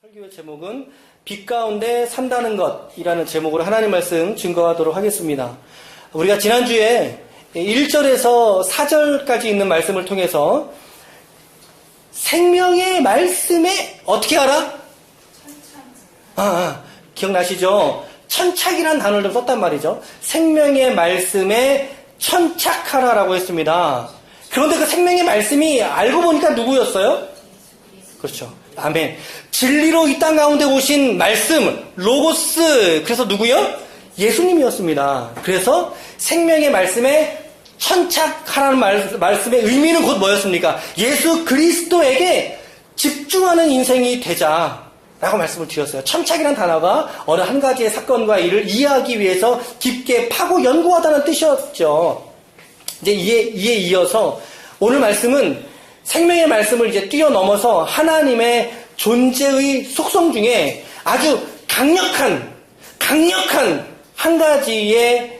설교의 제목은 빛 가운데 산다는 것이라는 제목으로 하나님 말씀 증거하도록 하겠습니다. 우리가 지난주에 1절에서 4절까지 있는 말씀을 통해서 생명의 말씀에 어떻게 알아? 기억나시죠? 천착이라는 단어를 좀 썼단 말이죠. 생명의 말씀에 천착하라라고 했습니다. 그런데 그 생명의 말씀이 알고 보니까 누구였어요? 그렇죠. 아멘. 진리로 이 땅 가운데 오신 말씀, 로고스. 그래서 누구요? 예수님이었습니다. 그래서 생명의 말씀에 천착하라는 말씀의 의미는 곧 뭐였습니까? 예수 그리스도에게 집중하는 인생이 되자라고 말씀을 드렸어요. 천착이라는 단어가 어느 한 가지의 사건과 일을 이해하기 위해서 깊게 파고 연구하다는 뜻이었죠. 이제 이에 이어서 오늘 말씀은 생명의 말씀을 이제 뛰어넘어서 하나님의 존재의 속성 중에 아주 강력한 한 가지의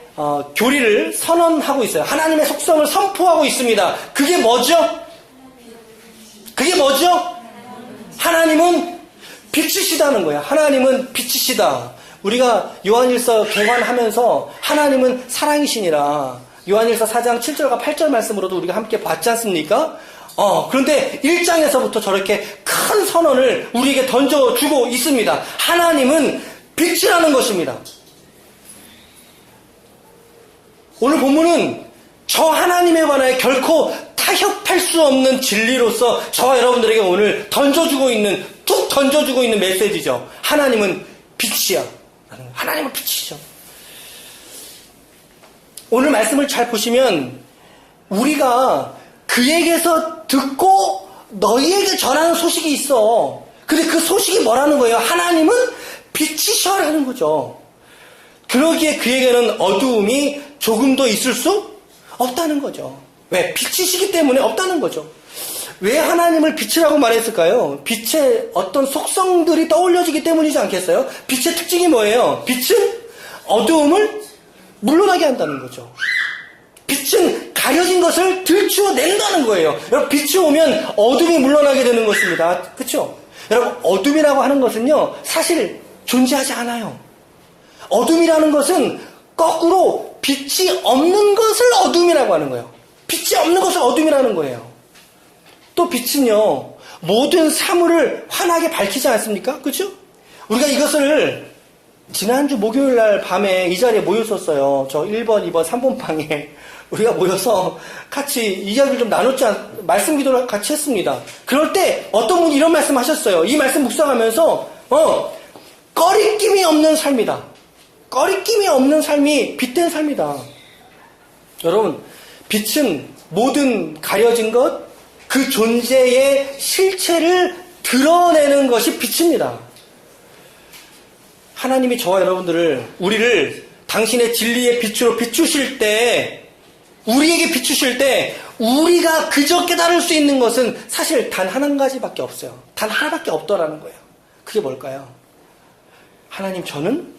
교리를 선언하고 있어요. 하나님의 속성을 선포하고 있습니다. 그게 뭐죠? 하나님은 빛이시다는 거예요. 하나님은 빛이시다. 우리가 요한일서 개관하면서 하나님은 사랑이시니라. 요한일서 4장 7절과 8절 말씀으로도 우리가 함께 봤지 않습니까? 그런데 1장에서부터 저렇게 큰 선언을 우리에게 던져주고 있습니다. 하나님은 빛이라는 것입니다. 오늘 본문은 저 하나님에 관하여 결코 타협할 수 없는 진리로서 저와 여러분들에게 오늘 툭 던져주고 있는 메시지죠. 하나님은 빛이야. 하나님은 빛이죠. 오늘 말씀을 잘 보시면 우리가 그에게서 듣고 너희에게 전하는 소식이 있어. 근데 그 소식이 뭐라는 거예요? 하나님은 빛이셔라는 거죠. 그러기에 그에게는 어두움이 조금도 있을 수 없다는 거죠. 왜? 빛이시기 때문에 없다는 거죠. 왜 하나님을 빛이라고 말했을까요? 빛의 어떤 속성들이 떠올려지기 때문이지 않겠어요? 빛의 특징이 뭐예요? 빛은 어두움을 물러나게 한다는 거죠. 빛은 가려진 것을 들추어낸다는 거예요. 여러분, 빛이 오면 어둠이 물러나게 되는 것입니다. 그렇죠? 여러분, 어둠이라고 하는 것은요, 사실 존재하지 않아요. 어둠이라는 것은 거꾸로 빛이 없는 것을 어둠이라고 하는 거예요. 빛이 없는 것을 어둠이라는 거예요. 또 빛은요, 모든 사물을 환하게 밝히지 않습니까? 그렇죠? 우리가 이것을 지난주 목요일 날 밤에 이 자리에 모였었어요. 저 1번, 2번, 3번 방에 우리가 모여서 같이 이야기를 좀 말씀 기도를 같이 했습니다. 그럴 때 어떤 분이 이런 말씀 하셨어요. 이 말씀 묵상하면서 꺼리낌이 없는 삶이다. 꺼리낌이 없는 삶이 빛된 삶이다. 여러분, 빛은 모든 가려진 것, 그 존재의 실체를 드러내는 것이 빛입니다. 하나님이 저와 우리를 당신의 진리의 빛으로 비추실 때, 우리에게 비추실 때, 우리가 그저 깨달을 수 있는 것은 사실 단 한 가지밖에 없어요. 단 하나밖에 없더라는 거예요. 그게 뭘까요? 하나님, 저는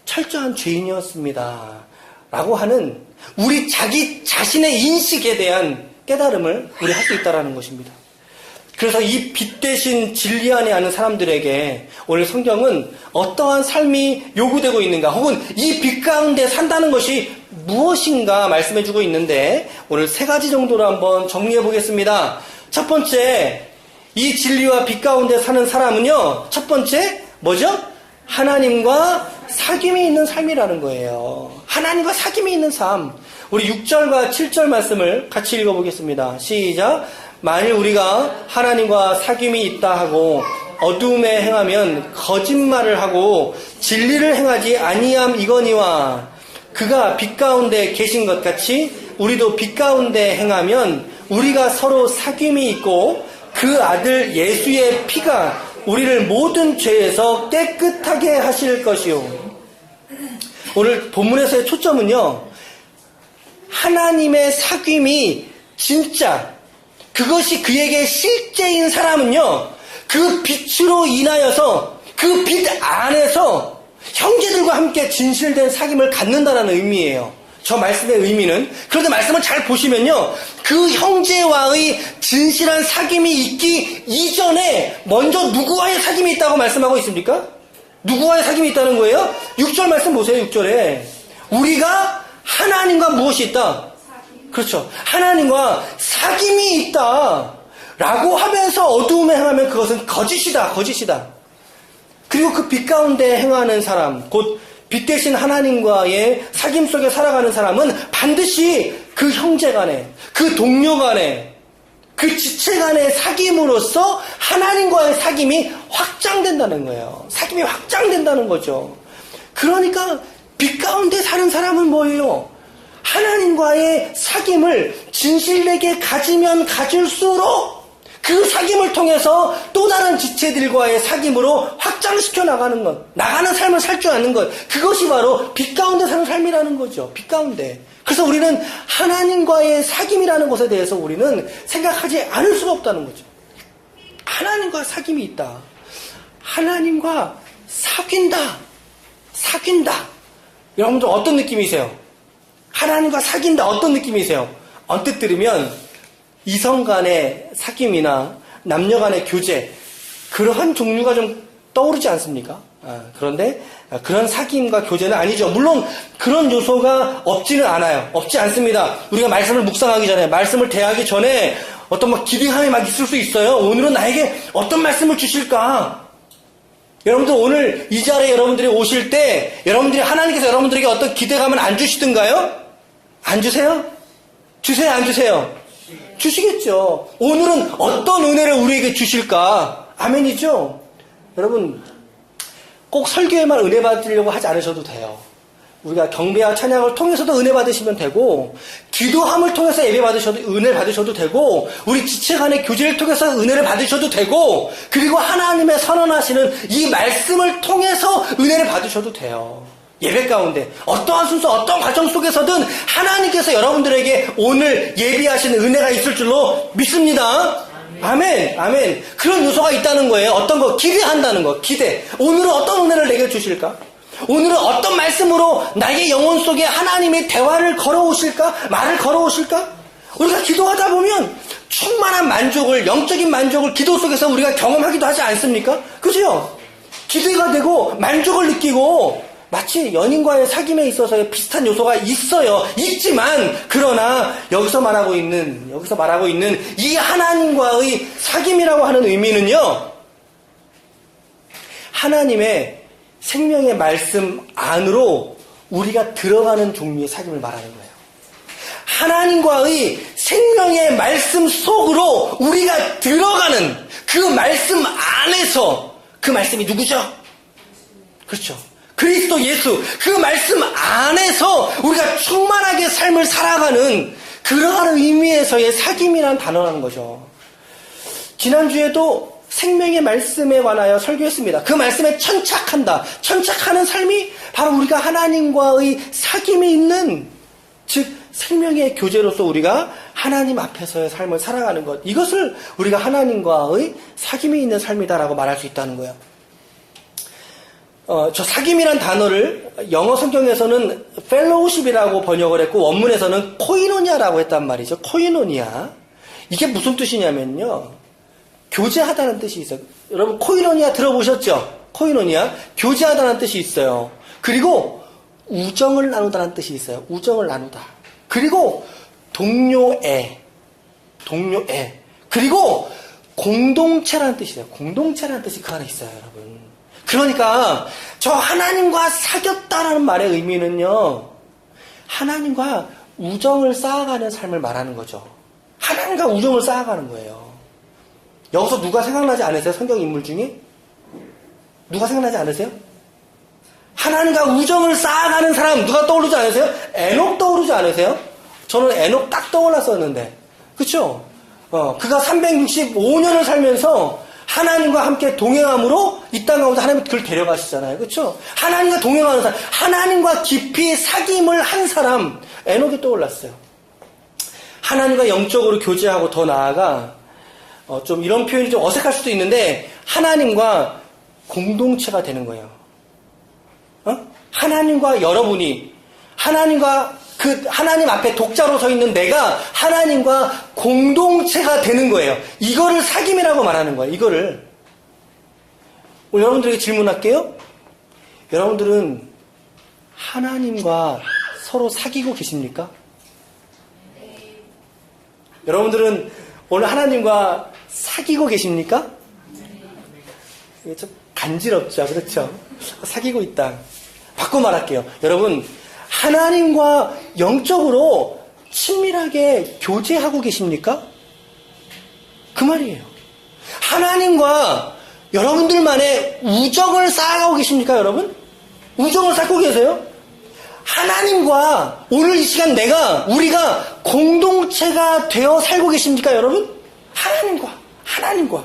철저한 죄인이었습니다. 라고 하는 우리 자기 자신의 인식에 대한 깨달음을 우리 할 수 있다는 것입니다. 그래서 이 빛 대신 진리 안에 아는 사람들에게 오늘 성경은 어떠한 삶이 요구되고 있는가, 혹은 이 빛 가운데 산다는 것이 무엇인가 말씀해주고 있는데, 오늘 3가지 정도로 한번 정리해 보겠습니다. 첫 번째, 이 진리와 빛 가운데 사는 사람은요, 첫 번째 뭐죠? 하나님과 사귐이 있는 삶이라는 거예요. 하나님과 사귐이 있는 삶. 우리 6절과 7절 말씀을 같이 읽어보겠습니다. 시작. 만일 우리가 하나님과 사귐이 있다 하고 어두움에 행하면 거짓말을 하고 진리를 행하지 아니함 이거니와, 그가 빛 가운데 계신 것 같이 우리도 빛 가운데 행하면 우리가 서로 사귐이 있고 그 아들 예수의 피가 우리를 모든 죄에서 깨끗하게 하실 것이요. 오늘 본문에서의 초점은요, 하나님의 사귐이 진짜, 그것이 그에게 실제인 사람은요, 그 빛으로 인하여서 그 빛 안에서 형제들과 함께 진실된 사귐을 갖는다는 의미예요. 저 말씀의 의미는. 그런데 말씀을 잘 보시면요. 그 형제와의 진실한 사귐이 있기 이전에 먼저 누구와의 사귐이 있다고 말씀하고 있습니까? 누구와의 사귐이 있다는 거예요? 6절 말씀 보세요. 6절에. 우리가 하나님과 무엇이 있다? 그렇죠. 하나님과 사귐이 있다. 라고 하면서 어두움에 행하면 그것은 거짓이다. 거짓이다. 그리고 그 빛 가운데 행하는 사람, 곧 빛 대신 하나님과의 사귐 속에 살아가는 사람은 반드시 그 형제 간에, 그 동료 간에, 그 지체 간의 사귐으로서 하나님과의 사귐이 확장된다는 거예요. 사귐이 확장된다는 거죠. 그러니까 빛 가운데 사는 사람은 뭐예요? 하나님과의 사귐을 진실되게 가지면 가질수록 그 사귐을 통해서 또 다른 지체들과의 사귐으로 확장시켜 나가는 것, 나가는 삶을 살 줄 아는 것, 그것이 바로 빛 가운데 사는 삶이라는 거죠. 빛 가운데. 그래서 우리는 하나님과의 사귐이라는 것에 대해서 우리는 생각하지 않을 수가 없다는 거죠. 하나님과 사귐이 있다. 하나님과 사귄다. 사귄다. 여러분들 어떤 느낌이세요? 하나님과 사귄다. 어떤 느낌이세요? 언뜻 들으면 이성 간의 사귐이나 남녀 간의 교제, 그러한 종류가 좀 떠오르지 않습니까? 그런데 그런 사귐과 교제는 아니죠. 물론 그런 요소가 없지는 않아요. 없지 않습니다. 우리가 말씀을 묵상하기 전에, 말씀을 대하기 전에 어떤 막 기대감이 막 있을 수 있어요. 오늘은 나에게 어떤 말씀을 주실까? 여러분들 오늘 이 자리에 여러분들이 오실 때 여러분들이 하나님께서 여러분들에게 어떤 기대감을 안 주시던가요? 안 주세요? 주세요, 안 주세요? 주시겠죠. 오늘은 어떤 은혜를 우리에게 주실까? 아멘이죠? 여러분, 꼭 설교에만 은혜 받으려고 하지 않으셔도 돼요. 우리가 경배와 찬양을 통해서도 은혜 받으시면 되고, 기도함을 통해서 예배 받으셔도, 은혜 받으셔도 되고, 우리 지체 간의 교제를 통해서 은혜를 받으셔도 되고, 그리고 하나님의 선언하시는 이 말씀을 통해서 은혜를 받으셔도 돼요. 예배 가운데 어떠한 순서, 어떤 과정 속에서든 하나님께서 여러분들에게 오늘 예비하신 은혜가 있을 줄로 믿습니다. 아멘, 아멘. 그런 요소가 있다는 거예요. 어떤 거? 기대한다는 거. 기대. 오늘은 어떤 은혜를 내게 주실까? 오늘은 어떤 말씀으로 나의 영혼 속에 하나님의 대화를 걸어오실까? 말을 걸어오실까? 우리가 기도하다 보면 충만한 만족을, 영적인 만족을 기도 속에서 우리가 경험하기도 하지 않습니까? 그죠? 기대가 되고 만족을 느끼고 마치 연인과의 사귐에 있어서의 비슷한 요소가 있어요. 있지만 그러나 여기서 말하고 있는 이 하나님과의 사귐이라고 하는 의미는요, 하나님의 생명의 말씀 안으로 우리가 들어가는 종류의 사귐을 말하는 거예요. 하나님과의 생명의 말씀 속으로 우리가 들어가는 그 말씀 안에서, 그 말씀이 누구죠? 그렇죠. 그리스도 예수, 그 말씀 안에서 우리가 충만하게 삶을 살아가는 그러한 의미에서의 사귐이라는 단어라는 거죠. 지난주에도 생명의 말씀에 관하여 설교했습니다. 그 말씀에 천착한다. 천착하는 삶이 바로 우리가 하나님과의 사귐이 있는, 즉 생명의 교제로서 우리가 하나님 앞에서의 삶을 살아가는 것, 이것을 우리가 하나님과의 사귐이 있는 삶이다라고 말할 수 있다는 거예요. 저 사귐이란 단어를 영어 성경에서는 fellowship이라고 번역을 했고, 원문에서는 코이노니아라고 했단 말이죠. 코이노니아. 이게 무슨 뜻이냐면요, 교제하다는 뜻이 있어요. 여러분 코이노니아 들어보셨죠? 코이노니아. 교제하다는 뜻이 있어요. 그리고 우정을 나누다는 뜻이 있어요. 우정을 나누다. 그리고 동료애. 그리고 공동체라는 뜻이 있어요. 공동체라는 뜻이 그 안에 있어요, 여러분. 그러니까 저 하나님과 사귀었다라는 말의 의미는요, 하나님과 우정을 쌓아가는 삶을 말하는 거죠. 하나님과 우정을 쌓아가는 거예요. 여기서 누가 생각나지 않으세요? 성경 인물 중에? 누가 생각나지 않으세요? 하나님과 우정을 쌓아가는 사람 누가 떠오르지 않으세요? 에녹 떠오르지 않으세요? 저는 에녹 딱 떠올랐었는데, 그쵸? 그가 365년을 살면서 하나님과 함께 동행함으로 이 땅 가운데 하나님이 그를 데려가시잖아요. 그렇죠? 하나님과 동행하는 사람, 하나님과 깊이 사귐을 한 사람, 에녹이 떠올랐어요. 하나님과 영적으로 교제하고 더 나아가 좀 이런 표현이 좀 어색할 수도 있는데 하나님과 공동체가 되는 거예요. 하나님과 여러분이, 하나님과 그 하나님 앞에 독자로 서 있는 내가 하나님과 공동체가 되는 거예요. 이거를 사귐이라고 말하는 거예요. 이거를. 여러분들에게 질문할게요. 여러분들은 하나님과 서로 사귀고 계십니까? 여러분들은 오늘 하나님과 사귀고 계십니까? 이게 좀 간지럽죠. 그렇죠? 사귀고 있다. 바꿔 말할게요. 여러분, 하나님과 영적으로 친밀하게 교제하고 계십니까? 그 말이에요. 하나님과 여러분들만의 우정을 쌓아가고 계십니까, 여러분? 우정을 쌓고 계세요? 하나님과 오늘 이 시간 우리가 공동체가 되어 살고 계십니까, 여러분? 하나님과.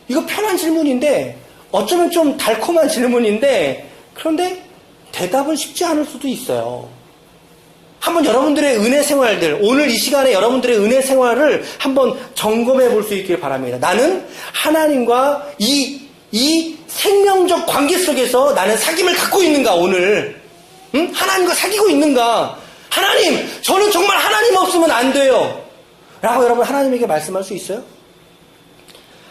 이거 편한 질문인데, 어쩌면 좀 달콤한 질문인데, 그런데 대답은 쉽지 않을 수도 있어요. 한번 여러분들의 은혜 생활들, 오늘 이 시간에 여러분들의 은혜 생활을 한번 점검해 볼 수 있길 바랍니다. 나는 하나님과 이 생명적 관계 속에서 나는 사귐을 갖고 있는가, 오늘? 응? 하나님과 사귀고 있는가? 하나님, 저는 정말 하나님 없으면 안 돼요. 라고 여러분 하나님에게 말씀할 수 있어요?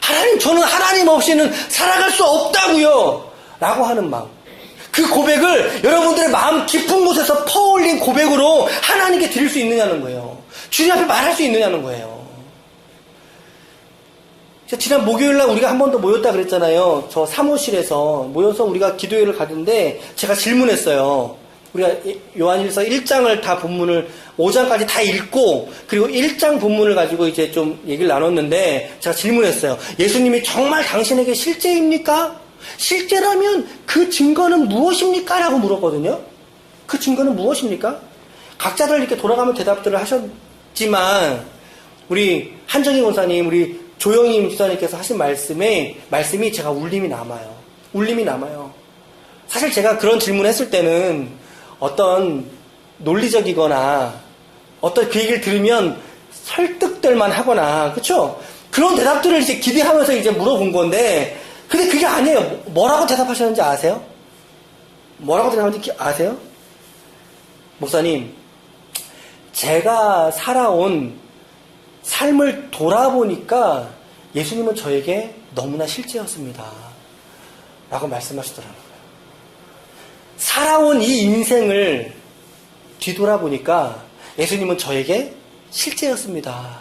하나님, 저는 하나님 없이는 살아갈 수 없다고요. 라고 하는 마음. 그 고백을 여러분들의 마음 깊은 곳에서 퍼올린 고백으로 하나님께 드릴 수 있느냐는 거예요. 주님 앞에 말할 수 있느냐는 거예요. 지난 목요일날 우리가 한 번 더 모였다 그랬잖아요. 저 사무실에서 모여서 우리가 기도회를 가는데 제가 질문했어요. 우리가 요한일서 1장을 다 본문을 5장까지 다 읽고 그리고 1장 본문을 가지고 이제 좀 얘기를 나눴는데 제가 질문했어요. 예수님이 정말 당신에게 실제입니까? 실제라면 그 증거는 무엇입니까? 라고 물었거든요. 그 증거는 무엇입니까? 각자들 이렇게 돌아가면 대답들을 하셨지만 우리 한정희 권사님, 우리 조영희 목사님께서 하신 말씀이 제가 울림이 남아요. 사실 제가 그런 질문했을 때는 어떤 논리적이거나 어떤 그 얘기를 들으면 설득될만 하거나, 그쵸? 그런 대답들을 이제 기대하면서 이제 물어본 건데, 근데 그게 아니에요. 뭐라고 대답하셨는지 아세요? 뭐라고 대답하셨는지 아세요? 목사님, 제가 살아온 삶을 돌아보니까 예수님은 저에게 너무나 실제였습니다. 라고 말씀하시더라고요. 살아온 이 인생을 뒤돌아보니까 예수님은 저에게 실제였습니다.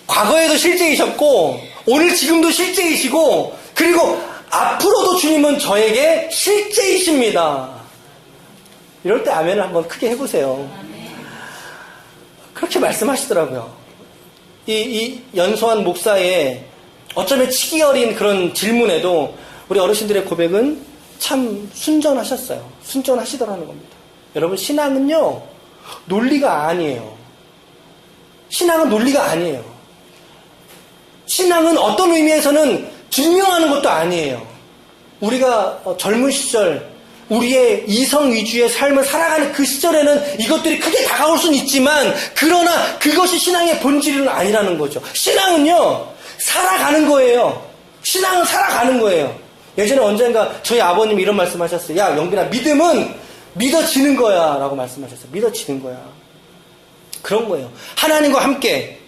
과거에도 실제이셨고 오늘 지금도 실제이시고 그리고 앞으로도 주님은 저에게 실제이십니다. 이럴 때 아멘을 한번 크게 해보세요. 그렇게 말씀하시더라고요. 이 연소한 목사의 어쩌면 치기 어린 그런 질문에도 우리 어르신들의 고백은 참 순전하셨어요. 순전하시더라는 겁니다. 여러분, 신앙은요, 논리가 아니에요. 신앙은 논리가 아니에요. 신앙은 어떤 의미에서는 증명하는 것도 아니에요. 우리가 젊은 시절, 우리의 이성 위주의 삶을 살아가는 그 시절에는 이것들이 크게 다가올 수는 있지만, 그러나 그것이 신앙의 본질은 아니라는 거죠. 신앙은요, 살아가는 거예요. 신앙은 살아가는 거예요. 예전에 언젠가 저희 아버님이 이런 말씀 하셨어요. 야, 영빈아, 믿음은 믿어지는 거야. 라고 말씀하셨어요. 믿어지는 거야. 그런 거예요. 하나님과 함께,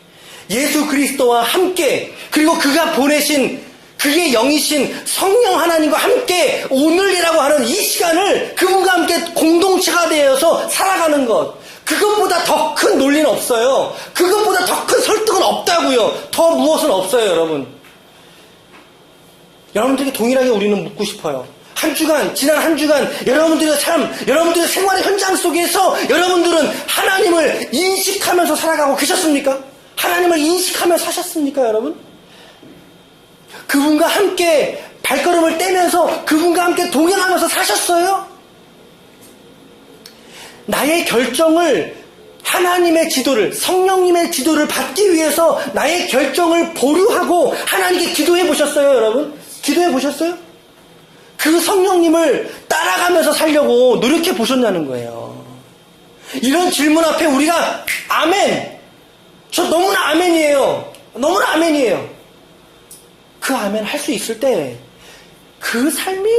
예수 그리스도와 함께, 그리고 그가 보내신 그의 영이신 성령 하나님과 함께 오늘이라고 하는 이 시간을 그분과 함께 공동체가 되어서 살아가는 것. 그것보다 더 큰 논리는 없어요. 그것보다 더 큰 설득은 없다고요. 더 무엇은 없어요, 여러분. 여러분들에게 동일하게 우리는 묻고 싶어요. 지난 한 주간 여러분들의 삶, 여러분들의 생활의 현장 속에서 여러분들은 하나님을 인식하면서 살아가고 계셨습니까? 하나님을 인식하며 사셨습니까, 여러분? 그분과 함께 발걸음을 떼면서 그분과 함께 동행하면서 사셨어요? 나의 결정을 하나님의 지도를, 성령님의 지도를 받기 위해서 나의 결정을 보류하고 하나님께 기도해 보셨어요, 여러분? 기도해 보셨어요? 그 성령님을 따라가면서 살려고 노력해 보셨냐는 거예요. 이런 질문 앞에 우리가 아멘! 저 너무나 아멘이에요. 너무나 아멘이에요. 그 아멘 할 수 있을 때 그 삶이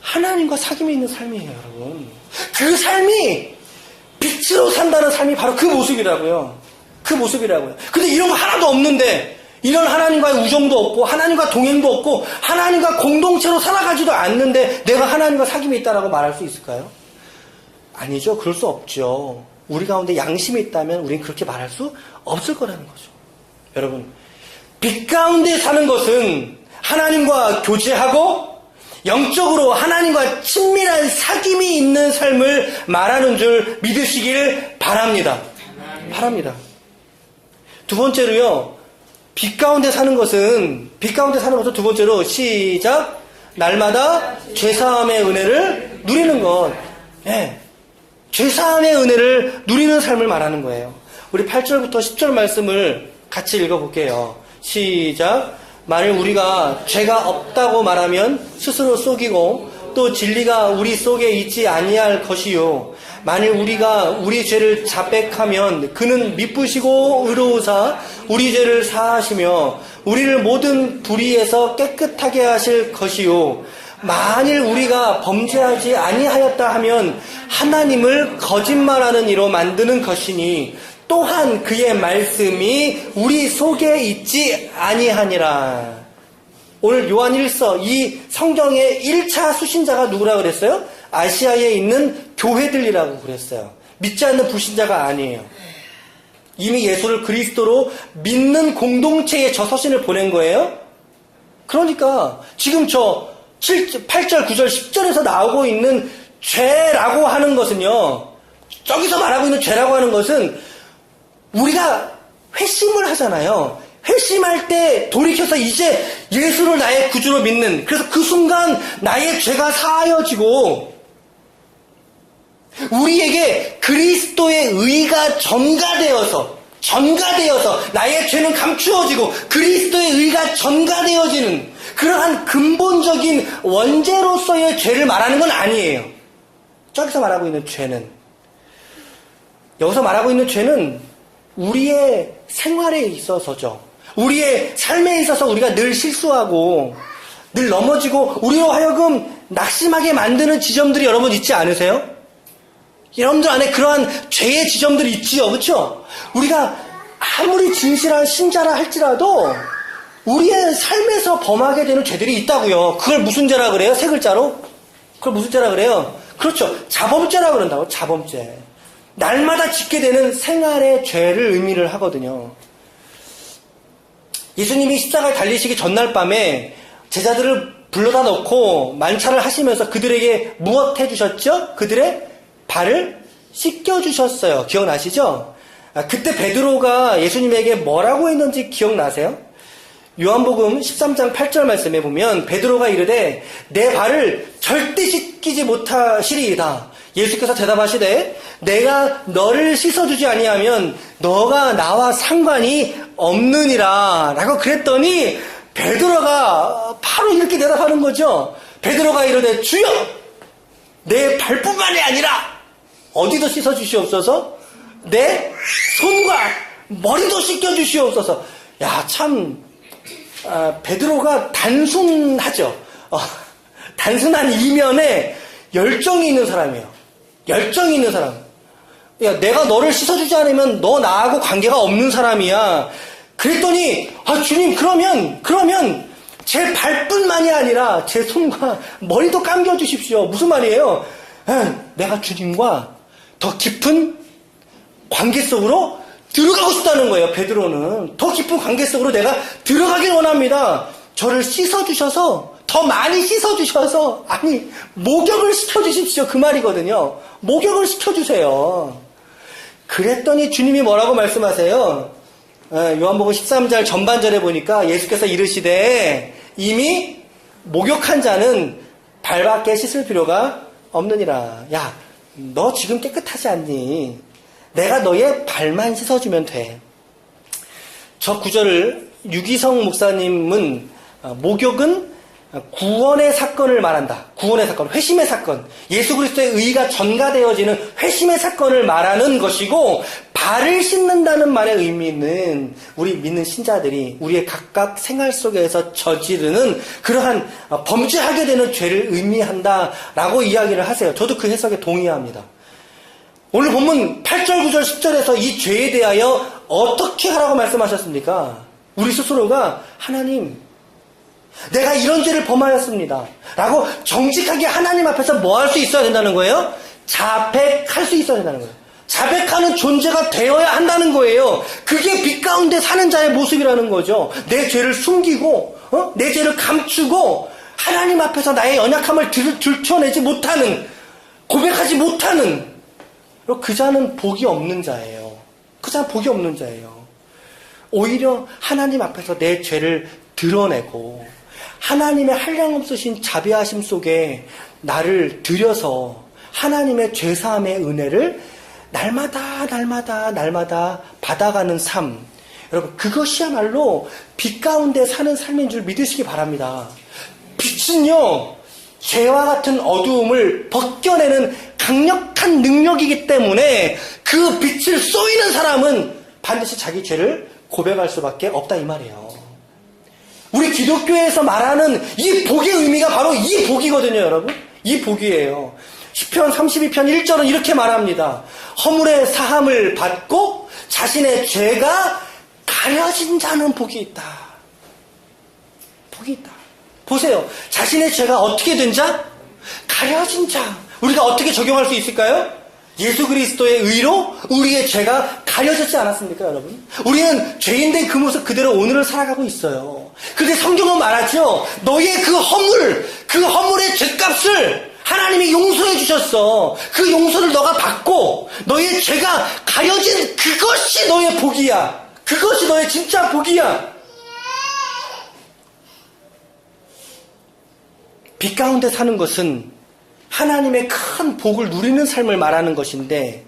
하나님과 사귐이 있는 삶이에요, 여러분. 그 삶이 빛으로 산다는 삶이 바로 그 모습이라고요. 그 모습이라고요. 근데 이런 거 하나도 없는데, 이런 하나님과의 우정도 없고, 하나님과 동행도 없고, 하나님과 공동체로 살아가지도 않는데, 내가 하나님과 사귐이 있다라고 말할 수 있을까요? 아니죠. 그럴 수 없죠. 우리 가운데 양심이 있다면 우리는 그렇게 말할 수 없을 거라는 거죠. 여러분, 빛 가운데 사는 것은 하나님과 교제하고 영적으로 하나님과 친밀한 사귐이 있는 삶을 말하는 줄 믿으시길 바랍니다. 바랍니다. 두 번째로요, 빛 가운데 사는 것은 두 번째로 시작, 날마다 죄사함의 은혜를 누리는 것. 네. 죄사함의 은혜를 누리는 삶을 말하는 거예요. 우리 8절부터 10절 말씀을 같이 읽어볼게요. 시작. 만일 우리가 죄가 없다고 말하면 스스로 속이고 또 진리가 우리 속에 있지 아니할 것이요. 만일 우리가 우리 죄를 자백하면 그는 미쁘시고 의로우사 우리 죄를 사하시며 우리를 모든 불의에서 깨끗하게 하실 것이요. 만일 우리가 범죄하지 아니하였다 하면 하나님을 거짓말하는 이로 만드는 것이니 또한 그의 말씀이 우리 속에 있지 아니하니라. 오늘 요한 1서 이 성경의 1차 수신자가 누구라고 그랬어요? 아시아에 있는 교회들이라고 그랬어요. 믿지 않는 불신자가 아니에요. 이미 예수를 그리스도로 믿는 공동체에 저 서신을 보낸 거예요. 그러니까 지금 저 8절, 9절, 10절에서 나오고 있는 죄라고 하는 것은요, 저기서 말하고 있는 죄라고 하는 것은 우리가 회심을 하잖아요. 회심할 때 돌이켜서 이제 예수를 나의 구주로 믿는, 그래서 그 순간 나의 죄가 사하여지고 우리에게 그리스도의 의가 전가되어서 나의 죄는 감추어지고 그리스도의 의가 전가되어지는 그러한 근본적인 원죄로서의 죄를 말하는 건 아니에요. 저기서 말하고 있는 죄는, 여기서 말하고 있는 죄는 우리의 생활에 있어서죠. 우리의 삶에 있어서 우리가 늘 실수하고 늘 넘어지고 우리로 하여금 낙심하게 만드는 지점들이 여러분 있지 않으세요? 여러분들 안에 그러한 죄의 지점들이 있지요. 그렇죠? 우리가 아무리 진실한 신자라 할지라도 우리의 삶에서 범하게 되는 죄들이 있다고요. 그걸 무슨 죄라 그래요? 세 글자로? 그걸 무슨 죄라 그래요? 그렇죠. 자범죄라 그런다고. 자범죄. 날마다 짓게 되는 생활의 죄를 의미를 하거든요. 예수님이 십자가에 달리시기 전날 밤에 제자들을 불러다 놓고 만찬을 하시면서 그들에게 무엇 해주셨죠? 그들의 발을 씻겨주셨어요. 기억나시죠? 그때 베드로가 예수님에게 뭐라고 했는지 기억나세요? 요한복음 13장 8절 말씀에 보면 베드로가 이르되 내 발을 절대 씻기지 못하시리이다. 예수께서 대답하시되 내가 너를 씻어주지 아니하면 너가 나와 상관이 없느니라 라고 그랬더니 베드로가 바로 이렇게 대답하는 거죠. 베드로가 이르되 주여 내 발뿐만이 아니라 어디도 씻어주시옵소서, 내 손과 머리도 씻겨주시옵소서. 야, 참 베드로가 단순하죠. 단순한 이면에 열정이 있는 사람이에요. 열정이 있는 사람. 야, 내가 너를 씻어주지 않으면 너 나하고 관계가 없는 사람이야. 그랬더니 주님 그러면 제 발뿐만이 아니라 제 손과 머리도 감겨주십시오. 무슨 말이에요? 내가 주님과 더 깊은 관계 속으로 들어가고 싶다는 거예요. 베드로는 더 깊은 관계 속으로 내가 들어가길 원합니다. 저를 씻어주셔서, 더 많이 씻어주셔서, 아니 목욕을 시켜주십시오. 그 말이거든요. 목욕을 시켜주세요. 그랬더니 주님이 뭐라고 말씀하세요? 요한복음 13절 전반절에 보니까 예수께서 이르시되 이미 목욕한 자는 발밖에 씻을 필요가 없느니라. 야, 너 지금 깨끗하지 않니? 내가 너의 발만 씻어주면 돼. 저 구절을 유기성 목사님은 목욕은 구원의 사건을 말한다. 구원의 사건, 회심의 사건, 예수 그리스도의 의가 전가되어지는 회심의 사건을 말하는 것이고, 발을 씻는다는 말의 의미는 우리 믿는 신자들이 우리의 각각 생활 속에서 저지르는 그러한 범죄하게 되는 죄를 의미한다라고 이야기를 하세요. 저도 그 해석에 동의합니다. 오늘 본문 8절, 9절, 10절에서 이 죄에 대하여 어떻게 하라고 말씀하셨습니까? 우리 스스로가 하나님, 내가 이런 죄를 범하였습니다 라고 정직하게 하나님 앞에서 뭐 할 수 있어야 된다는 거예요? 자백할 수 있어야 된다는 거예요. 자백하는 존재가 되어야 한다는 거예요. 그게 빛 가운데 사는 자의 모습이라는 거죠. 내 죄를 숨기고 내 죄를 감추고 하나님 앞에서 나의 연약함을 들춰내지 못하는, 고백하지 못하는 그 자는 복이 없는 자예요. 그 자는 복이 없는 자예요. 오히려 하나님 앞에서 내 죄를 드러내고 하나님의 한량없으신 자비하심 속에 나를 들여서 하나님의 죄사함의 은혜를 날마다 받아가는 삶. 여러분, 그것이야말로 빛 가운데 사는 삶인 줄 믿으시기 바랍니다. 빛은요, 죄와 같은 어두움을 벗겨내는 강력한 능력이기 때문에 그 빛을 쏘이는 사람은 반드시 자기 죄를 고백할 수밖에 없다 이 말이에요. 우리 기독교에서 말하는 이 복의 의미가 바로 이 복이거든요, 여러분. 이 복이에요. 시편 32편 1절은 이렇게 말합니다. 허물의 사함을 받고 자신의 죄가 가려진 자는 복이 있다. 복이 있다. 보세요. 자신의 죄가 어떻게 된 자? 가려진 자. 우리가 어떻게 적용할 수 있을까요? 예수 그리스도의 의로 우리의 죄가 가려졌지 않았습니까, 여러분? 우리는 죄인된 그 모습 그대로 오늘을 살아가고 있어요. 근데 성경은 말하죠. 너의 그 허물의 죄값을 하나님이 용서해 주셨어. 그 용서를 너가 받고 너의 죄가 가려진 그것이 너의 복이야. 그것이 너의 진짜 복이야. 빛 가운데 사는 것은 하나님의 큰 복을 누리는 삶을 말하는 것인데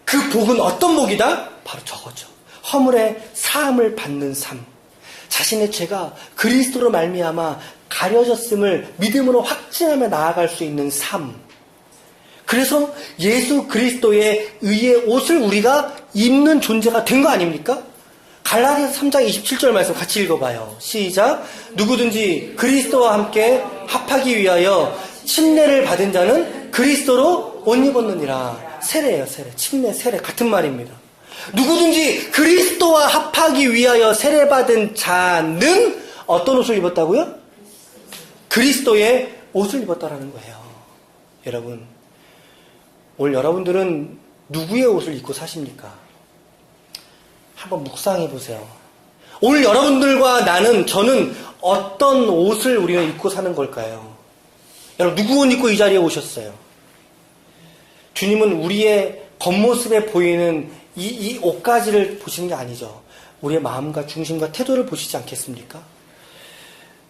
그 복은 어떤 복이다? 바로 저거죠. 허물의 사함을 받는 삶. 자신의 죄가 그리스도로 말미암아 가려졌음을 믿음으로 확증하며 나아갈 수 있는 삶. 그래서 예수 그리스도의 의의 옷을 우리가 입는 존재가 된 거 아닙니까? 갈라디아서 3장 27절 말씀 같이 읽어봐요. 시작. 누구든지 그리스도와 함께 합하기 위하여 침례를 받은 자는 그리스도로 옷 입었느니라. 세례예요, 세례. 침례, 세례 같은 말입니다. 누구든지 그리스도와 합하기 위하여 세례받은 자는 어떤 옷을 입었다고요? 그리스도의 옷을 입었다라는 거예요. 여러분, 오늘 여러분들은 누구의 옷을 입고 사십니까? 한번 묵상해 보세요. 오늘 여러분들과 저는 어떤 옷을 우리는 입고 사는 걸까요? 여러분, 누구 옷 입고 이 자리에 오셨어요? 주님은 우리의 겉모습에 보이는 이 옷가지를 보시는 게 아니죠. 우리의 마음과 중심과 태도를 보시지 않겠습니까?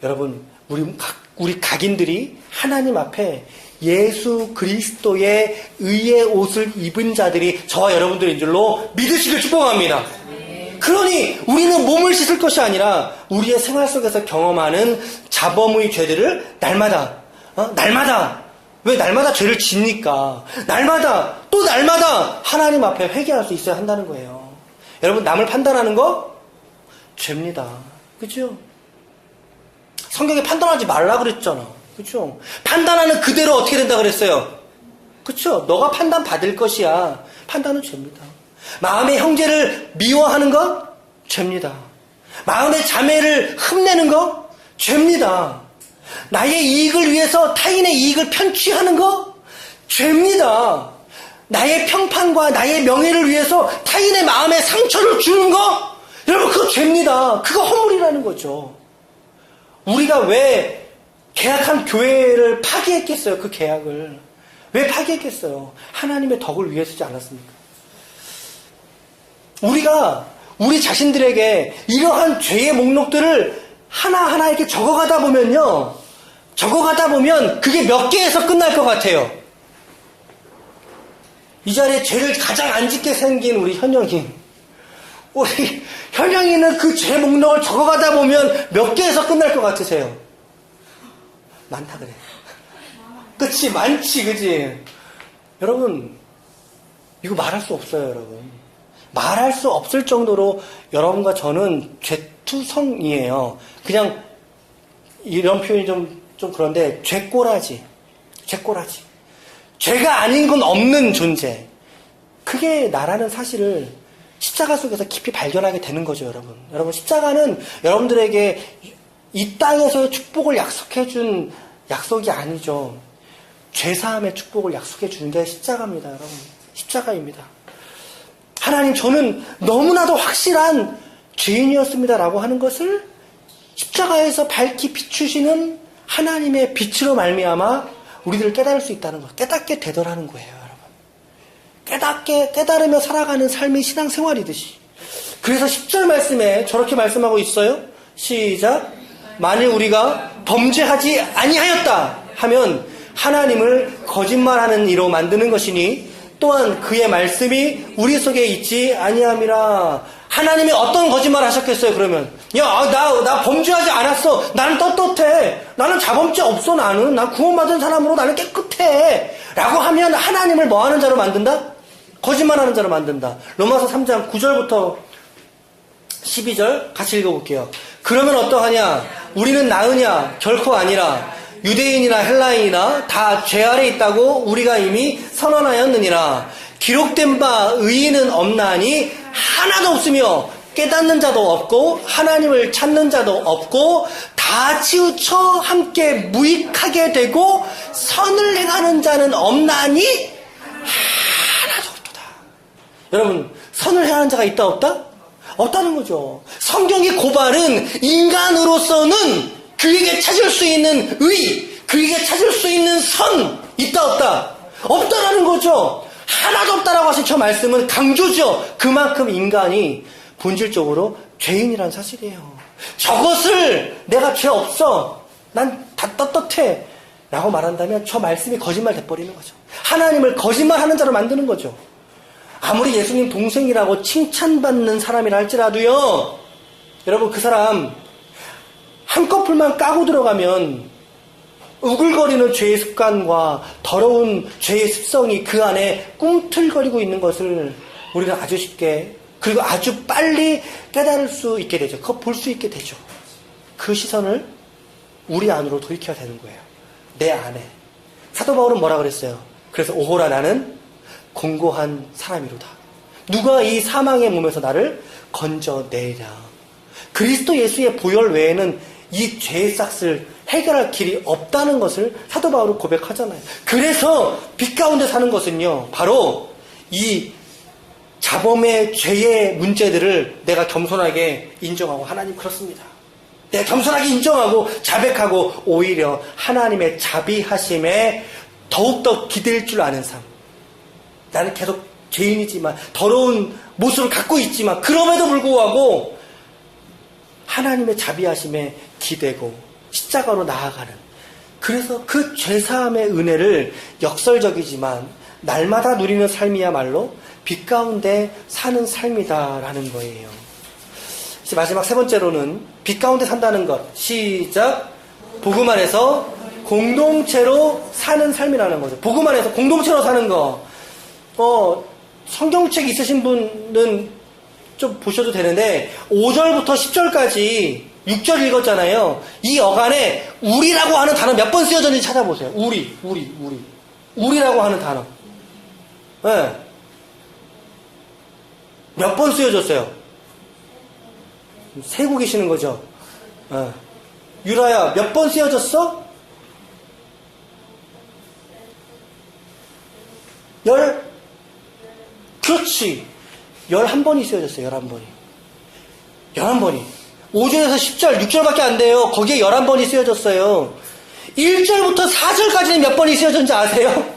여러분, 우리 각인들이 하나님 앞에 예수 그리스도의 의의 옷을 입은 자들이 저와 여러분들인 줄로 믿으시길 축복합니다. 그러니 우리는 몸을 씻을 것이 아니라 우리의 생활 속에서 경험하는 자범의 죄들을 날마다 왜 날마다 죄를 짓니까? 또 날마다 하나님 앞에 회개할 수 있어야 한다는 거예요. 여러분, 남을 판단하는 거 죄입니다. 그렇죠? 성경에 판단하지 말라 그랬잖아. 그렇죠? 판단하는 그대로 어떻게 된다 그랬어요? 그렇죠? 너가 판단 받을 것이야. 판단은 죄입니다. 마음의 형제를 미워하는 거 죄입니다. 마음의 자매를 흠내는 거 죄입니다. 나의 이익을 위해서 타인의 이익을 편취하는 거 죄입니다. 나의 평판과 나의 명예를 위해서 타인의 마음에 상처를 주는 거 여러분, 그거 죄입니다. 그거 허물이라는 거죠. 우리가 왜 계약한 교회를 파기했겠어요? 그 계약을 왜 파기했겠어요? 하나님의 덕을 위해서지 않았습니까? 우리가 우리 자신들에게 이러한 죄의 목록들을 하나하나 이렇게 적어가다 보면 그게 몇 개에서 끝날 것 같아요. 이 자리에 죄를 가장 안 짓게 생긴 우리 현영이. 우리 현영이는 그 죄 목록을 적어가다 보면 몇 개에서 끝날 것 같으세요? 많다 그래. 그치, 많지, 그치? 여러분, 이거 말할 수 없어요, 여러분. 말할 수 없을 정도로 여러분과 저는 죄투성이에요. 그냥 이런 표현이 좀 그런데 죄꼬라지. 죄가 아닌 건 없는 존재. 그게 나라는 사실을 십자가 속에서 깊이 발견하게 되는 거죠, 여러분. 여러분, 십자가는 여러분들에게 이 땅에서의 축복을 약속해준 약속이 아니죠. 죄사함의 축복을 약속해주는 게 십자가입니다, 여러분. 십자가입니다. 하나님, 저는 너무나도 확실한 죄인이었습니다라고 하는 것을 십자가에서 밝히 비추시는 하나님의 빛으로 말미암아 우리들을 깨달을 수 있다는 것, 깨닫게 되더라는 거예요, 여러분. 깨달으며 살아가는 삶이 신앙생활이듯이. 그래서 10절 말씀에 저렇게 말씀하고 있어요. 시작. 만일 우리가 범죄하지 아니하였다 하면 하나님을 거짓말하는 이로 만드는 것이니 또한 그의 말씀이 우리 속에 있지 아니함이라. 하나님이 어떤 거짓말 하셨겠어요, 그러면? 나 범죄하지 않았어. 나는 떳떳해. 나는 자범죄 없어, 나는. 나 구원받은 사람으로 나는 깨끗해. 라고 하면 하나님을 뭐 하는 자로 만든다? 거짓말하는 자로 만든다. 로마서 3장 9절부터 12절 같이 읽어볼게요. 그러면 어떠하냐? 우리는 나으냐? 결코 아니라. 유대인이나 헬라인이나 다 죄 아래 있다고 우리가 이미 선언하였느니라. 기록된 바 의인은 없나니 하나도 없으며 깨닫는 자도 없고 하나님을 찾는 자도 없고 다 치우쳐 함께 무익하게 되고 선을 행하는 자는 없나니 하나도 없도다. 여러분, 선을 행하는 자가 있다 없다? 없다는 거죠. 성경의 고발은 인간으로서는 그에게 찾을 수 있는 의, 그에게 찾을 수 있는 선 있다 없다? 없다라는 거죠. 하나도 없다라고 하신 저 말씀은 강조죠. 그만큼 인간이 본질적으로 죄인이라는 사실이에요. 저것을 내가 죄 없어, 난 다 떳떳해 라고 말한다면 저 말씀이 거짓말 돼버리는 거죠. 하나님을 거짓말하는 자로 만드는 거죠. 아무리 예수님 동생이라고 칭찬받는 사람이라 할지라도요, 여러분, 그 사람 한꺼풀만 까고 들어가면 우글거리는 죄의 습관과 더러운 죄의 습성이 그 안에 꿈틀거리고 있는 것을 우리는 아주 쉽게, 그리고 아주 빨리 깨달을 수 있게 되죠. 그거 볼 수 있게 되죠. 그 시선을 우리 안으로 돌이켜야 되는 거예요. 내 안에. 사도 바울은 뭐라 그랬어요? 그래서 오호라 나는 공고한 사람이로다. 누가 이 사망의 몸에서 나를 건져내랴. 그리스도 예수의 보혈 외에는 이 죄의 싹을 해결할 길이 없다는 것을 사도 바울은 고백하잖아요. 그래서 빛 가운데 사는 것은요, 바로 이 자범의 죄의 문제들을 내가 겸손하게 인정하고, 하나님 그렇습니다. 내가 겸손하게 인정하고 자백하고 오히려 하나님의 자비하심에 더욱더 기댈 줄 아는 삶. 나는 계속 죄인이지만 더러운 모습을 갖고 있지만 그럼에도 불구하고 하나님의 자비하심에 기대고 십자가로 나아가는, 그래서 그 죄사함의 은혜를 역설적이지만 날마다 누리는 삶이야말로 빛 가운데 사는 삶이다라는 거예요. 이제 마지막 세 번째로는 빛 가운데 산다는 것. 시작. 복음 안에서 공동체로 사는 삶이라는 거죠. 복음 안에서 공동체로 사는 거. 성경책 있으신 분은 좀 보셔도 되는데 5절부터 10절까지 6절 읽었잖아요. 이 어간에 우리라고 하는 단어 몇 번 쓰여졌는지 찾아보세요. 우리라고 하는 단어. 네. 몇 번 쓰여졌어요? 세고 계시는 거죠. 네. 유라야, 몇 번 쓰여졌어? 그렇지. 11번이 쓰여졌어요. 11번이. 11번이. 5절에서 10절, 6절밖에 안 돼요. 거기에 11번이 쓰여졌어요. 1절부터 4절까지는 몇 번이 쓰여졌는지 아세요?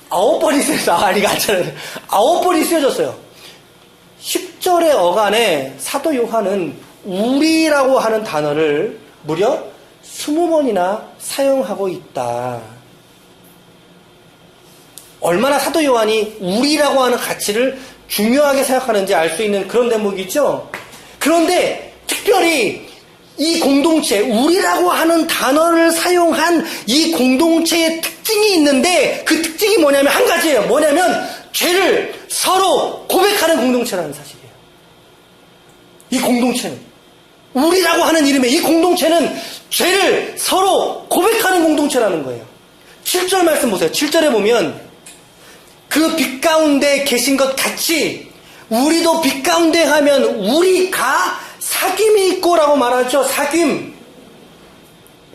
9번이 쓰여졌어요. 아니, 아니잖아요. 9번이 쓰여졌어요. 10절의 어간에 사도 요한은 우리라고 하는 단어를 무려 20번이나 사용하고 있다. 얼마나 사도 요한이 우리라고 하는 가치를 중요하게 생각하는지 알 수 있는 그런 대목이죠. 그런데 특별히 이 공동체, 우리라고 하는 단어를 사용한 이 공동체의 특징이 있는데 그 특징이 뭐냐면 한 가지예요. 뭐냐면 죄를 서로 고백하는 공동체라는 사실이에요. 이 공동체는, 우리라고 하는 이름의 이 공동체는 죄를 서로 고백하는 공동체라는 거예요. 7절 말씀 보세요. 7절에 보면 그 빛 가운데 계신 것 같이 우리도 빛 가운데 하면 우리가 사귐이 있고라고 말하죠. 사귐.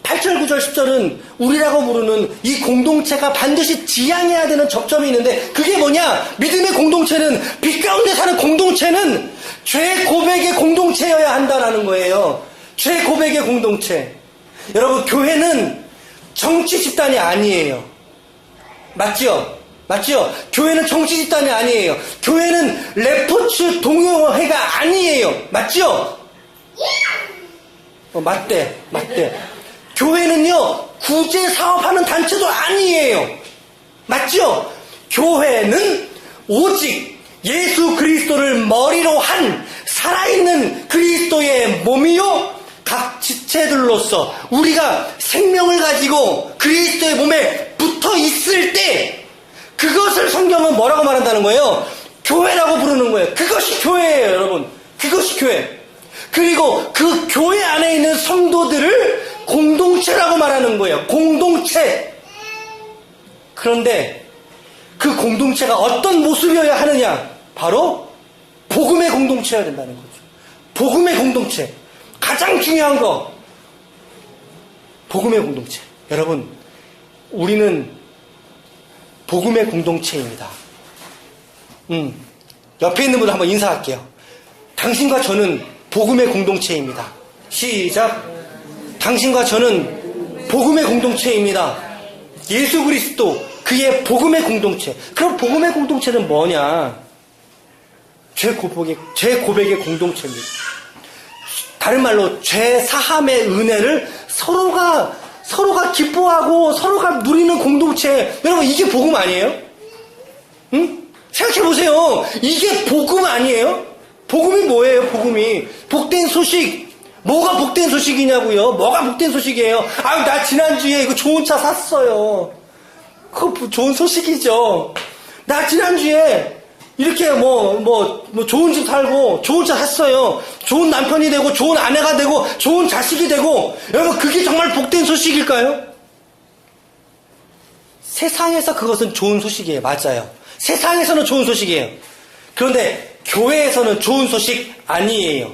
8절, 9절, 10절은 우리라고 부르는 이 공동체가 반드시 지향해야 되는 접점이 있는데 그게 뭐냐? 믿음의 공동체는 빛 가운데 사는 공동체는 죄 고백의 공동체여야 한다라는 거예요. 죄 고백의 공동체. 여러분, 교회는 정치 집단이 아니에요. 맞죠? 맞죠? 교회는 정치 집단이 아니에요. 교회는 레포츠 동요회가 아니에요. 맞죠? 맞대. 교회는요, 구제 사업하는 단체도 아니에요. 맞죠? 교회는 오직 예수 그리스도를 머리로 한 살아있는 그리스도의 몸이요, 각 지체들로서 우리가 생명을 가지고 그리스도의 몸에 붙어 있을 때 그것을 성경은 뭐라고 말한다는 거예요? 교회라고 부르는 거예요. 그것이 교회예요, 여러분. 그것이 교회. 그리고 그 교회 안에 있는 성도들을 공동체라고 말하는 거예요. 공동체. 그런데 그 공동체가 어떤 모습이어야 하느냐? 바로 복음의 공동체여야 된다는 거죠. 복음의 공동체. 가장 중요한 거. 복음의 공동체. 여러분, 우리는 복음의 공동체입니다. 옆에 있는 분들 한번 인사할게요. 당신과 저는 복음의 공동체입니다. 시작. 당신과 저는 복음의 공동체입니다. 예수 그리스도 그의 복음의 공동체. 그럼 복음의 공동체는 뭐냐? 죄 고백의 공동체입니다. 다른 말로 죄 사함의 은혜를 서로가 기뻐하고 서로가 누리는 공동체. 여러분, 이게 복음 아니에요? 응? 생각해보세요. 이게 복음 아니에요? 복음이 뭐예요? 복음이 복된 소식. 뭐가 복된 소식이냐고요? 뭐가 복된 소식이에요? 아유, 나 지난주에 이거 좋은 차 샀어요. 그거 좋은 소식이죠. 나 지난주에 이렇게 좋은 집 살고 좋은 차 샀어요. 좋은 남편이 되고 좋은 아내가 되고 좋은 자식이 되고. 여러분, 그게 정말 복된 소식일까요? 세상에서 그것은 좋은 소식이에요. 맞아요. 세상에서는 좋은 소식이에요. 그런데 교회에서는 좋은 소식 아니에요.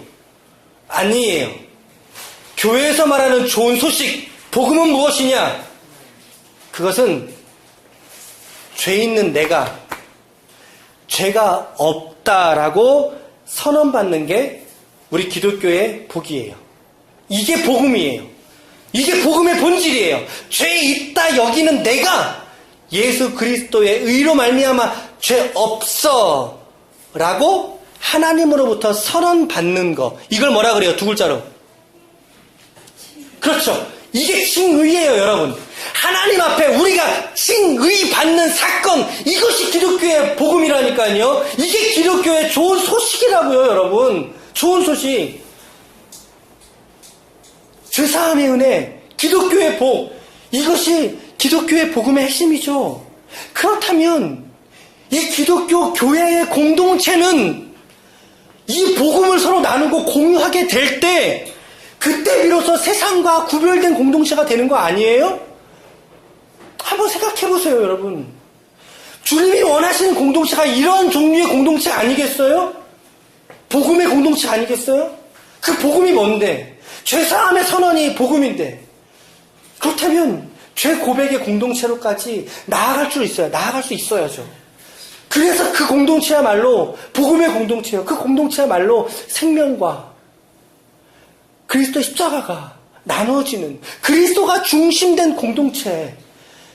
아니에요. 교회에서 말하는 좋은 소식, 복음은 무엇이냐? 그것은 죄 있는 내가 죄가 없다라고 선언받는 게 우리 기독교의 복이에요. 이게 복음이에요. 이게 복음의 본질이에요. 죄 있다 여기는 내가 예수 그리스도의 의로 말미암아 죄 없어 라고 하나님으로부터 선언받는 거. 이걸 뭐라 그래요? 두 글자로. 그렇죠. 이게 칭의예요, 여러분. 하나님 앞에 우리가 칭의 받는 사건, 이것이 기독교의 복음이라니까요. 이게 기독교의 좋은 소식이라고요, 여러분. 좋은 소식. 죄사함의 은혜, 기독교의 복, 이것이 기독교의 복음의 핵심이죠. 그렇다면 이 기독교 교회의 공동체는 이 복음을 서로 나누고 공유하게 될 때 그때 비로소 세상과 구별된 공동체가 되는 거 아니에요? 한번 생각해 보세요, 여러분. 주님이 원하시는 공동체가 이런 종류의 공동체 아니겠어요? 복음의 공동체 아니겠어요? 그 복음이 뭔데? 죄사함의 선언이 복음인데. 그렇다면 죄 고백의 공동체로까지 나아갈 수 있어야죠. 그래서 그 공동체야말로 복음의 공동체예요. 그 공동체야말로 생명과 그리스도의 십자가가 나누어지는 그리스도가 중심된 공동체.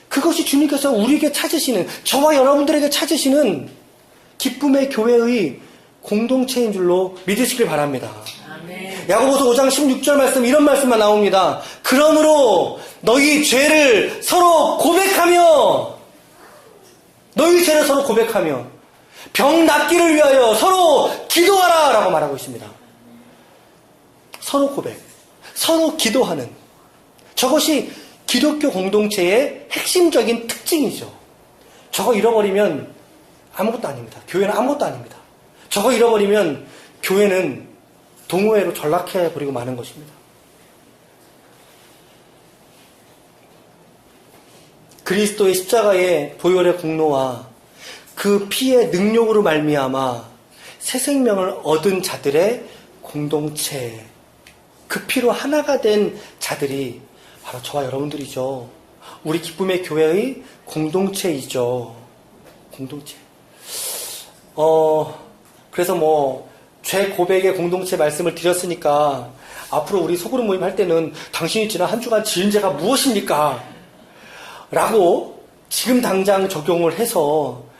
그것이 주님께서 우리에게 찾으시는, 저와 여러분들에게 찾으시는 기쁨의 교회의 공동체인 줄로 믿으시길 바랍니다. 아멘. 야고보서 5장 16절 말씀, 이런 말씀만 나옵니다. 그러므로 너희 죄를 서로 고백하며 병 낫기를 위하여 서로 기도하라 라고 말하고 있습니다. 서로 고백, 서로 기도하는, 저것이 기독교 공동체의 핵심적인 특징이죠. 저거 잃어버리면 아무것도 아닙니다. 교회는 아무것도 아닙니다. 저거 잃어버리면 교회는 동호회로 전락해버리고 마는 것입니다. 그리스도의 십자가의 보혈의 공로와 그 피의 능력으로 말미암아 새 생명을 얻은 자들의 공동체, 그 피로 하나가 된 자들이 바로 저와 여러분들이죠. 우리 기쁨의 교회의 공동체이죠. 공동체. 그래서 죄 고백의 공동체 말씀을 드렸으니까 앞으로 우리 소그룹 모임 할 때는 당신이 지난 한 주간 지은 죄가 무엇입니까? 라고 지금 당장 적용을 해서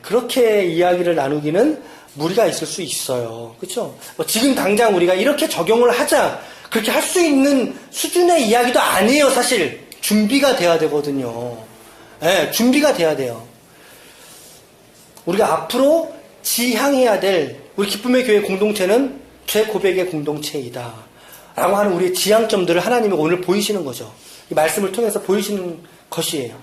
그렇게 이야기를 나누기는 무리가 있을 수 있어요. 그렇죠? 지금 당장 우리가 이렇게 적용을 하자, 그렇게 할 수 있는 수준의 이야기도 아니에요. 사실 준비가 돼야 되거든요. 네, 준비가 돼야 돼요. 우리가 앞으로 지향해야 될 우리 기쁨의 교회 공동체는 죄 고백의 공동체이다 라고 하는 우리의 지향점들을 하나님이 오늘 보이시는 거죠. 이 말씀을 통해서 보이시는 것이에요.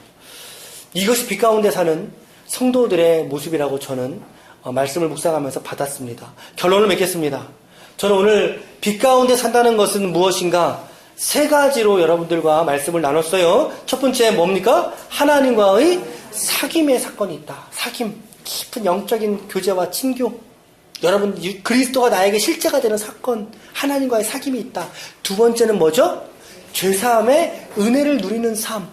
이것이 빛 가운데 사는 성도들의 모습이라고 저는 말씀을 묵상하면서 받았습니다. 결론을 맺겠습니다. 저는 오늘 빛 가운데 산다는 것은 무엇인가? 세 가지로 여러분들과 말씀을 나눴어요. 첫 번째 뭡니까? 하나님과의 사귐의 사건이 있다. 사귐, 깊은 영적인 교제와 친교. 여러분, 그리스도가 나에게 실제가 되는 사건, 하나님과의 사귐이 있다. 두 번째는 뭐죠? 죄사함의 은혜를 누리는 삶.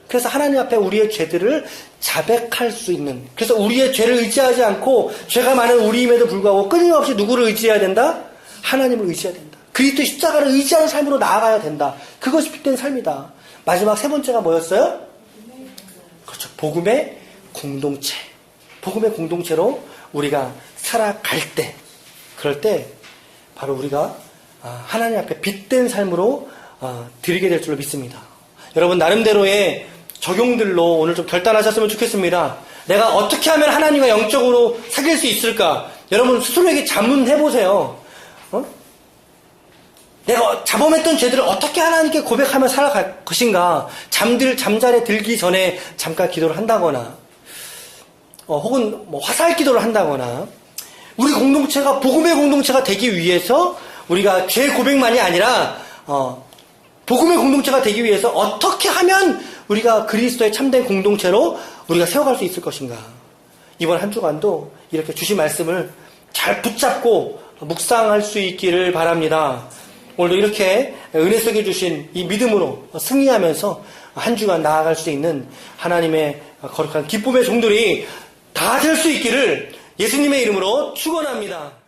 그래서 하나님 앞에 우리의 죄들을 자백할 수 있는, 그래서 우리의 죄를 의지하지 않고 죄가 많은 우리임에도 불구하고 끊임없이 누구를 의지해야 된다? 하나님을 의지해야 된다. 그리스도의 십자가를 의지하는 삶으로 나아가야 된다. 그것이 빛된 삶이다. 마지막 세 번째가 뭐였어요? 그렇죠. 복음의 공동체. 복음의 공동체로 우리가 살아갈 때, 그럴 때 바로 우리가 하나님 앞에 빛된 삶으로 드리게 될 줄로 믿습니다. 여러분, 나름대로의 적용들로 오늘 좀 결단하셨으면 좋겠습니다. 내가 어떻게 하면 하나님과 영적으로 사귈 수 있을까? 여러분 스스로에게 자문해보세요. 내가 자범했던 죄들을 어떻게 하나님께 고백하며 살아갈 것인가? 잠자리에 들기 전에 잠깐 기도를 한다거나, 혹은 화살 기도를 한다거나, 우리 공동체가 복음의 공동체가 되기 위해서 우리가 죄 고백만이 아니라 복음의 공동체가 되기 위해서 어떻게 하면 우리가 그리스도의 참된 공동체로 우리가 세워갈 수 있을 것인가? 이번 한 주간도 이렇게 주신 말씀을 잘 붙잡고 묵상할 수 있기를 바랍니다. 오늘도 이렇게 은혜 속에 주신 이 믿음으로 승리하면서 한 주간 나아갈 수 있는 하나님의 거룩한 기쁨의 종들이 다 될 수 있기를 예수님의 이름으로 축원합니다.